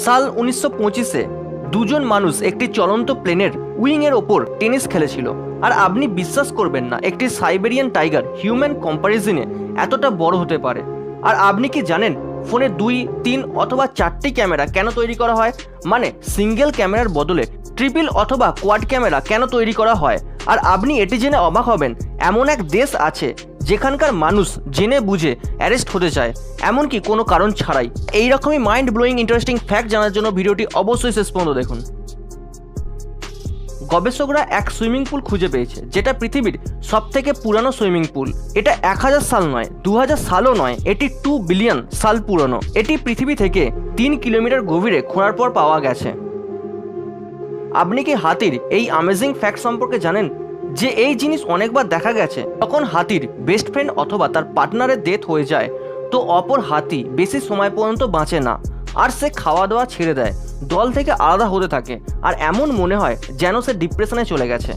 সাল 1925-এ দুজন মানুষ একটি চলন্ত প্লেনের উইংয়ের ওপর টেনিস খেলেছিল। আর আপনি বিশ্বাস করবেন না, একটি সাইবেরিয়ান টাইগার হিউম্যান কম্প্যারিজনে এতটা বড় হতে পারে। আর আপনি কি জানেন ফোনে 2, 3 অথবা 4টি ক্যামেরা কেন তৈরি করা হয়? মানে সিঙ্গেল ক্যামেরার বদলে ট্রিপল অথবা কোয়াড ক্যামেরা কেন তৈরি করা হয়? আর আপনি এটি জেনে অবাক হবেন, এমন এক দেশ আছে যেখানকার মানুষ জেনে বুঝে অ্যারেস্ট হতে চায়, এমনকি কোনো কারণ ছাড়াই। এইরকমই মাইন্ড ব্লোয়িং ইন্টারেস্টিং ফ্যাক্ট জানার জন্য ভিডিওটি অবশ্যই শেষ পর্যন্ত দেখুন। গবেষকরা এক সুইমিং পুল খুঁজে পেয়েছে যেটা পৃথিবীর সবথেকে পুরানো সুইমিং পুল। এটা 1000 সাল নয়, 2000 সালও নয়, এটি 2 বিলিয়ন সাল পুরনো। এটি পৃথিবী থেকে 3 কিলোমিটার গভীরে খোঁড়ার পর পাওয়া গেছে। আপনি কি হাতির এই অ্যামেজিং ফ্যাক্ট সম্পর্কে জানেন যে এই জিনিস অনেকবার দেখা গেছে? যখন হাতির বেস্ট ফ্রেন্ড অথবা তার পার্টনারের ডেথ হয়ে যায়, তো অপর হাতি বেশি সময় পর্যন্ত বাঁচে না, আর সে খাওয়া দাওয়া ছেড়ে দেয়, দল থেকে আলাদা হতে থাকে, আর এমন মনে হয় যেন সে ডিপ্রেশনে চলে গেছে।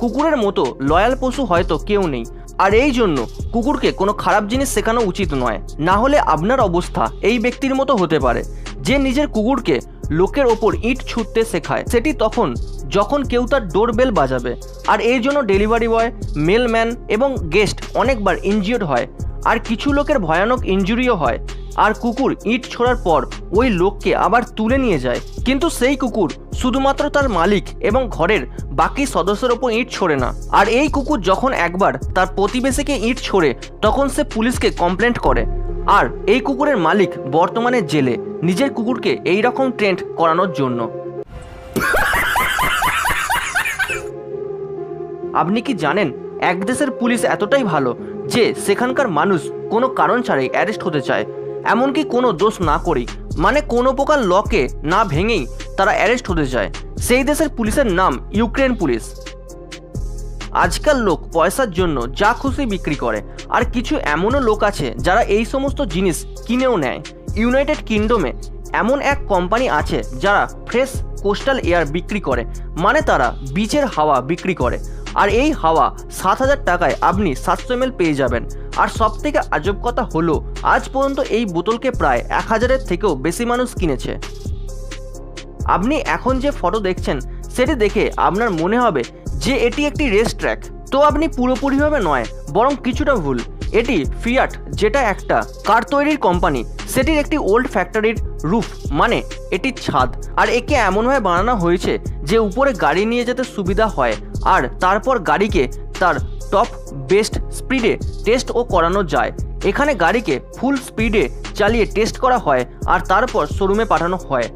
কুকুরের মতো লয়াল পশু হয়তো কেউ নেই, আর এই জন্য কুকুরকে কোনো খারাপ জিনিস শেখানো উচিত নয়, না হলে আপনার অবস্থা এই ব্যক্তির মতো হতে পারে যে নিজের কুকুরকে লোকের ওপর ইট ছুটতে শেখায়, সেটি তখন যখন কেউ তার ডোরবেল বাজাবে। আর এই জন্য ডেলিভারি বয়, মেলম্যান এবং গেস্ট অনেকবার ইনজিওর্ড হয়, আর কিছু লোকের ভয়ানক ইনজুরিও হয়। আর কুকুর ইট ছোড়ার পর ওই লোককে আবার তুলে নিয়ে যায়, কিন্তু সেই কুকুর শুধুমাত্র তার মালিক এবং ঘরের বাকি সদস্যের ওপর ইট ছোড়ে না। আর এই কুকুর যখন একবার তার প্রতিবেশীকে ইট ছোড়ে, তখন সে পুলিশকে কমপ্লেন্ট করে। আর এই কুকুরের মালিক বর্তমানে জেলে, নিজের কুকুরকে এই রকম ট্রেন্ড করানোর জন্য। আপনি কি জানেন এক দেশের পুলিশ এতটাই ভালো যে সেখানকার মানুষ কোনো কারণ ছাড়াই অ্যারেস্ট হতে চায়, এমনকি কোনো দোষ না করেই, মানে কোনো প্রকার লকে না ভেঙেই তারা অ্যারেস্ট হতে চায়। সেই দেশের পুলিশের নাম ইউক্রেন পুলিশ। আজকাল লোক পয়সার জন্য যা খুশি বিক্রি করে, আর কিছু এমনও লোক আছে যারা এই সমস্ত জিনিস কিনেও নেয়। ইউনাইটেড কিংডমে এমন এক কোম্পানি আছে যারা ফ্রেশ কোস্টাল এয়ার বিক্রি করে, মানে তারা বিচের হাওয়া বিক্রি করে। আর এই হাওয়া 7000 টাকায় আপনি 700 ml পেয়ে যাবেন। আর সবথেকে আজব কথা হলো, আজ পর্যন্ত এই বোতলকে প্রায় 1000-এর থেকেও বেশি মানুষ কিনেছে। আপনি এখন যে ফটো দেখছেন সেটি দেখে আপনার মনে হবে যে এটি একটি রেস ট্র্যাক, তো আপনি পুরোপুরিভাবে নয়, বরং কিছুটা ভুল। এটি ফিয়াট, যেটা একটা কার তৈরির কোম্পানি, সেটির একটি ওল্ড ফ্যাক্টরির রুফ, মানে এটি ছাদ। আর একে এমনভাবে বানানো হয়েছে যে উপরে গাড়ি নিয়ে যেতে সুবিধা হয়, আর তারপর গাড়িকে তার টপ বেস্ট স্পিডে টেস্টও করানো যায়। এখানে গাড়িকে ফুল স্পিডে চালিয়ে টেস্ট করা হয়, আর তারপর শোরুমে পাঠানো হয়।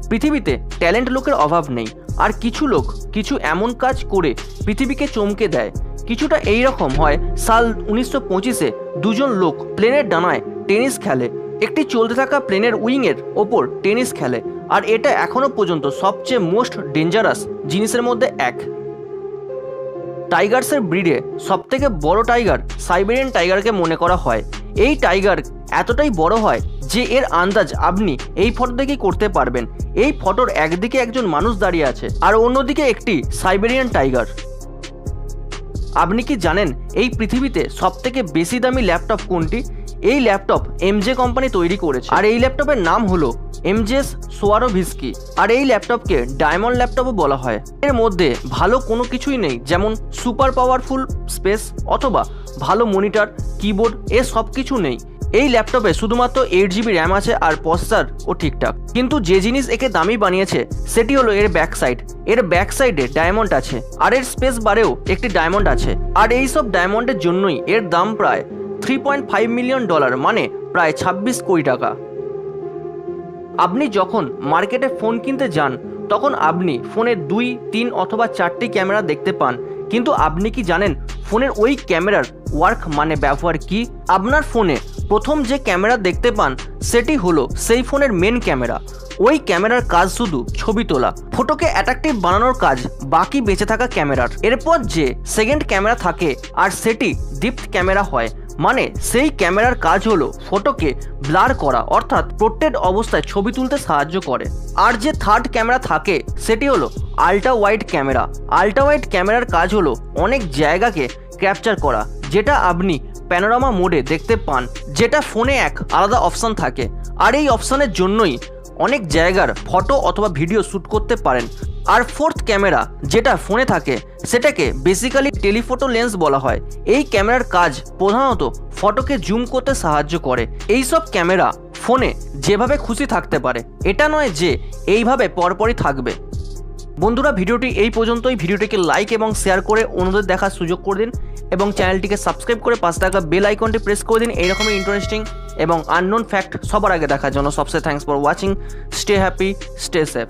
পৃথিবীতে ট্যালেন্ট লোকের অভাব নেই, আর কিছু লোক কিছু এমন কাজ করে পৃথিবীকে চমকে দেয়। কিছুটা এই রকম হয়। সাল 1925-এ দুজন লোক প্লেনের ডানায় টেনিস খেলে, একটি চলতে থাকা প্লেনের উইংয়ের ওপর টেনিস খেলে। আর এটা এখনও পর্যন্ত সবচেয়ে মোস্ট ডেঞ্জারাস জিনিসের মধ্যে এক। টাইগার্সের ব্রিডে সবথেকে বড় টাইগার সাইবেরিয়ান টাইগারকে মনে করা হয়। এই টাইগার এতটাই বড় হয় যে এর আন্দাজ আপনি এই ফটো দেখেই করতে পারবেন। এই ফটোর একদিকে একজন মানুষ দাঁড়িয়ে আছে, আর অন্যদিকে একটি সাইবেরিয়ান টাইগার। আপনি কি জানেন এই পৃথিবীতে সবথেকে বেশি দামি ল্যাপটপ কোনটি? এই ল্যাপটপ এমজে কোম্পানি তৈরি করেছে, আর এই ল্যাপটপের নাম হলো এমজেস সোয়ারোভিস্কি। আর এই ল্যাপটপকে ডায়মন্ড ল্যাপটপও বলা হয়। এর মধ্যে ভালো কোনো কিছুই নেই, যেমন সুপার পাওয়ারফুল স্পেস অথবা ভালো মনিটর, কিবোর্ড, এ সব কিছু নেই। এই ল্যাপটপে শুধুমাত্র 8GB র্যাম আছে, আর প্রসেসর ও ঠিকঠাক। কিন্তু যে জিনিস একে দামি বানিয়েছে সেটি হলো এর ব্যাক সাইড। এর ব্যাক সাইডে ডায়মন্ড আছে, আর এর স্পেস বারেও একটি ডায়মন্ড আছে। আর এই সব ডায়মন্ডের জন্যই এর দাম প্রায় $3.5 মিলিয়ন, মানে প্রায় 26 কোটি টাকা। আপনি যখন মার্কেটে ফোন কিনতে যান, তখন আপনি ফোনে 2, 3 অথবা 4টি ক্যামেরা দেখতে পান, কিন্তু আপনি কি জানেন ফোনের ওই ক্যামেরার ওয়ার্ক মানে ব্যবহার কি? আপনার ফোনে প্রথম যে ক্যামেরা দেখতে পান সেটি হলো সেই ফোনের মেন ক্যামেরা। ওই ক্যামেরার কাজ শুধু ছবি তোলা, ফটোকে অ্যাট্রাকটিভ বানানোর কাজ বাকি বেঁচে থাকা ক্যামেরার। এরপর যে সেকেন্ড ক্যামেরা থাকে, আর সেটি ডিপথ ক্যামেরা হয়, মানে সেই ক্যামেরার কাজ হলো ফটোকে ব্লার করা, অর্থাৎ পোর্ট্রেট অবস্থায় ছবি তুলতে সাহায্য করে। আর যে থার্ড ক্যামেরা থাকে সেটি হলো ultra wide camera. Ultra wide ক্যামেরার কাজ হলো অনেক জায়গাকে ক্যাপচার করা, যেটা আপনি প্যানোরামা মোডে দেখতে পান, যেটা ফোনে এক আলাদা অপশান থাকে। আর এই অপশানের জন্যই অনেক জায়গার ফটো অথবা ভিডিও শ্যুট করতে পারেন। আর ফোর্থ ক্যামেরা যেটা ফোনে থাকে সেটাকে বেসিক্যালি টেলিফোটো লেন্স বলা হয়। এই ক্যামেরার কাজ প্রধানত ফটোকে জুম করতে সাহায্য করে। এই সব ক্যামেরা ফোনে যেভাবে খুশি থাকতে পারে, এটা নয় যে এইভাবে পরপরই থাকবে। বন্ধুরা, ভিডিওটি এই পর্যন্তই। ভিডিওটিকে লাইক এবং শেয়ার করে অন্যদের দেখার সুযোগ করে দিন এবং চ্যানেলটিকে সাবস্ক্রাইব করে পাশে থাকা বেল আইকনটি প্রেস করে দিন এইরকমই ইন্টারেস্টিং এবং আননোন ফ্যাক্ট সবার আগে দেখার জন্য। সবচেয়ে thanks for watching. Stay happy, stay safe.